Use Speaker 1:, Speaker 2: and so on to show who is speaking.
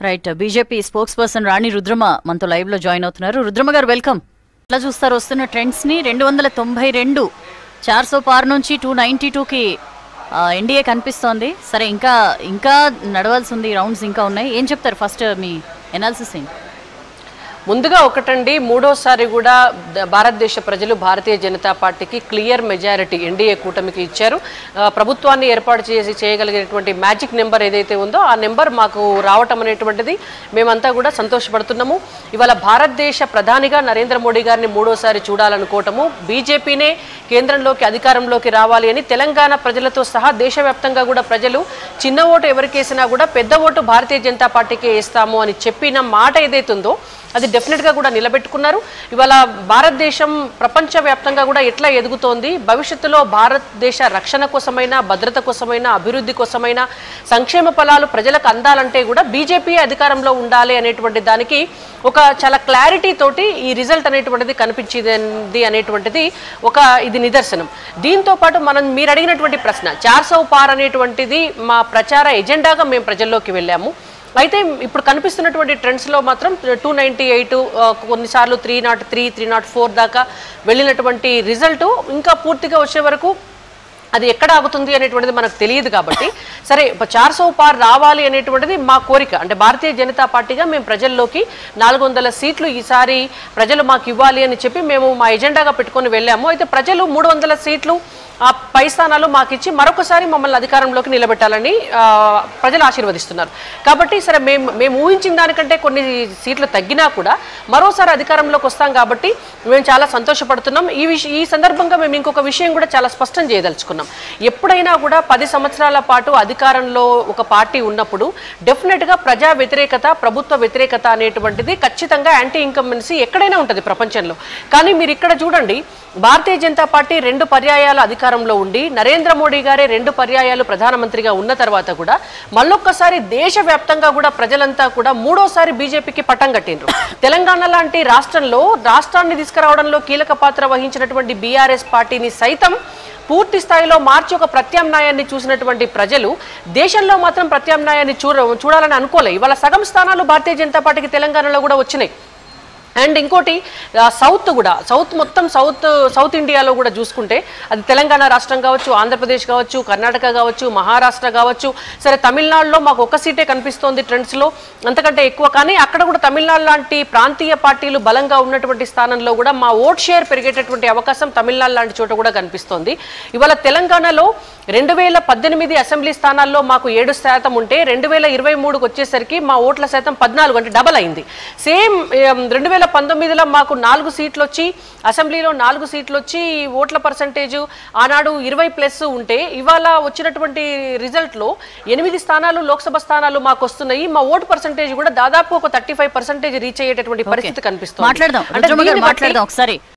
Speaker 1: Right. BJP spokes person రాణి రుద్రమ మనతో live లో join అవుతున్నారు. రుద్రమ గారు వెల్కమ్. ఎట్లా చూస్తారు వస్తున్న ట్రెండ్స్ ని? 292 400 పార్ నుంచి 292కి ఎన్డీఏ కనిపిస్తోంది. సరే, ఇంకా నడవాల్సి ఉంది, రౌండ్స్ ఇంకా ఉన్నాయి. ఏం చెప్తారు? ఫస్ట్ మీ ఎనాలిసిస్ ఏంటి?
Speaker 2: ముందుగా ఒకటండి, మూడోసారి కూడా భారతదేశ ప్రజలు భారతీయ జనతా పార్టీకి క్లియర్ మెజారిటీ ఎన్డీఏ కూటమికి ఇచ్చారు. ప్రభుత్వాన్ని ఏర్పాటు చేయగలిగినటువంటి మ్యాజిక్ నెంబర్ ఏదైతే ఉందో ఆ నెంబర్ మాకు రావటం అనేటువంటిది మేమంతా కూడా సంతోషపడుతున్నాము. ఇవాళ భారతదేశ ప్రధానిగా నరేంద్ర మోడీ గారిని మూడోసారి చూడాలనుకోవటము, బీజేపీనే కేంద్రంలోకి అధికారంలోకి రావాలి అని తెలంగాణ ప్రజలతో సహా దేశవ్యాప్తంగా కూడా ప్రజలు చిన్న ఓటు ఎవరికేసినా కూడా పెద్ద ఓటు భారతీయ జనతా పార్టీకే వేస్తాము అని చెప్పిన మాట ఏదైతుందో అది డెఫినెట్గా కూడా నిలబెట్టుకున్నారు. ఇవాళ భారతదేశం ప్రపంచవ్యాప్తంగా కూడా ఎట్లా ఎదుగుతోంది, భవిష్యత్తులో భారతదేశ రక్షణ కోసమైనా, భద్రత కోసమైనా, అభివృద్ధి కోసమైనా, సంక్షేమ ఫలాలు ప్రజలకు అందాలంటే కూడా బీజేపీ అధికారంలో ఉండాలి అనేటువంటి దానికి ఒక చాలా క్లారిటీ తోటి ఈ రిజల్ట్ అనేటువంటిది కనిపించింది అనేటువంటిది ఇది నిదర్శనం. దీంతో పాటు మీరు అడిగినటువంటి ప్రశ్న 400 పార్ అనేటువంటిది మా ప్రచార ఎజెండాగా మేము ప్రజల్లోకి వెళ్ళాము. అయితే ఇప్పుడు కనిపిస్తున్నటువంటి ట్రెండ్స్లో మాత్రం 298, కొన్నిసార్లు 303, 304 దాకా వెళ్ళినటువంటి రిజల్ట్ ఇంకా పూర్తిగా వచ్చే వరకు అది ఎక్కడ ఆగుతుంది అనేటువంటిది మనకు తెలియదు. కాబట్టి సరే, 400 పార్ రావాలి అనేటువంటిది మా కోరిక. అంటే భారతీయ జనతా పార్టీగా మేము ప్రజల్లోకి 400 సీట్లు ఈసారి ప్రజలు మాకు ఇవ్వాలి అని చెప్పి మేము మా ఎజెండాగా పెట్టుకొని వెళ్ళాము. అయితే ప్రజలు 300 సీట్లు ఆ పై స్థానాలు మాకు ఇచ్చి మరొకసారి మమ్మల్ని అధికారంలోకి నిలబెట్టాలని ప్రజలు ఆశీర్వదిస్తున్నారు. కాబట్టి సరే, మేము ఊహించిన దానికంటే కొన్ని సీట్లు తగ్గినా కూడా మరోసారి అధికారంలోకి వస్తాం కాబట్టి మేము చాలా సంతోషపడుతున్నాం. ఈ సందర్భంగా మేము ఇంకొక విషయం కూడా చాలా స్పష్టం చేయదలుచుకున్నాం. ఎప్పుడైనా కూడా 10 సంవత్సరాల పాటు అధికారంలో ఒక పార్టీ ఉన్నప్పుడు డెఫినెట్గా ప్రజా వ్యతిరేకత, ప్రభుత్వ వ్యతిరేకత అనేటువంటిది ఖచ్చితంగా యాంటీ ఇన్కంబెన్సీ ఎక్కడైనా ఉంటుంది ప్రపంచంలో. కానీ మీరు ఇక్కడ చూడండి, భారతీయ జనతా పార్టీ 2 పర్యాయాలు అధికారంలో ఉండి నరేంద్ర మోడీ గారే 2 పర్యాయాలు ప్రధానమంత్రిగా ఉన్న తర్వాత కూడా మళ్ళొక్కసారి దేశవ్యాప్తంగా కూడా ప్రజలంతా కూడా మూడోసారి బీజేపీకి పట్టం కట్టిండ్రు. తెలంగాణ లాంటి రాష్ట్రాన్ని తీసుకురావడంలో కీలక పాత్ర వహించినటువంటి బీఆర్ఎస్ పార్టీని సైతం పూర్తి స్థాయిలో మార్చి ఒక ప్రత్యామ్నాయాన్ని చూసినటువంటి ప్రజలు దేశంలో మాత్రం ప్రత్యామ్నాయాన్ని చూడాలని అనుకోలే. ఇవాళ సగం స్థానాలు భారతీయ జనతా పార్టీకి తెలంగాణలో కూడా వచ్చినాయి. అండ్ ఇంకోటి, మొత్తం సౌత్ ఇండియాలో కూడా చూసుకుంటే అది తెలంగాణ రాష్ట్రం కావచ్చు, ఆంధ్రప్రదేశ్ కావచ్చు, కర్ణాటక కావచ్చు, మహారాష్ట్ర కావచ్చు, సరే తమిళనాడులో మాకు ఒక సీటే కనిపిస్తోంది ట్రెండ్స్లో, అంతకంటే ఎక్కువ. కానీ అక్కడ కూడా తమిళనాడు లాంటి ప్రాంతీయ పార్టీలు బలంగా ఉన్నటువంటి స్థానంలో కూడా మా ఓట్ షేర్ పెరిగేటటువంటి అవకాశం తమిళనాడు లాంటి చోట కూడా కనిపిస్తోంది. ఇవాళ తెలంగాణలో 2018 అసెంబ్లీ స్థానాల్లో మాకు 7% ఉంటే 2023కు వచ్చేసరికి మా ఓట్ల శాతం 14, అంటే డబల్ అయింది. సేమ్ 2019లో మాకు 4 సీట్లు వచ్చి, అసెంబ్లీలో 4 సీట్లు వచ్చి ఓట్ల పర్సంటేజ్ ఆనాడు 20+ ఉంటే ఇవాళ వచ్చినటువంటి రిజల్ట్లో 8 స్థానాలు లోక్సభ స్థానాలు మాకు వస్తున్నాయి. మా ఓటు పర్సంటేజ్ కూడా దాదాపు ఒక 35% రీచ్ అయ్యేటటువంటి పరిస్థితి కనిపిస్తుంది.
Speaker 1: మాట్లాడదాం ఒకసారి.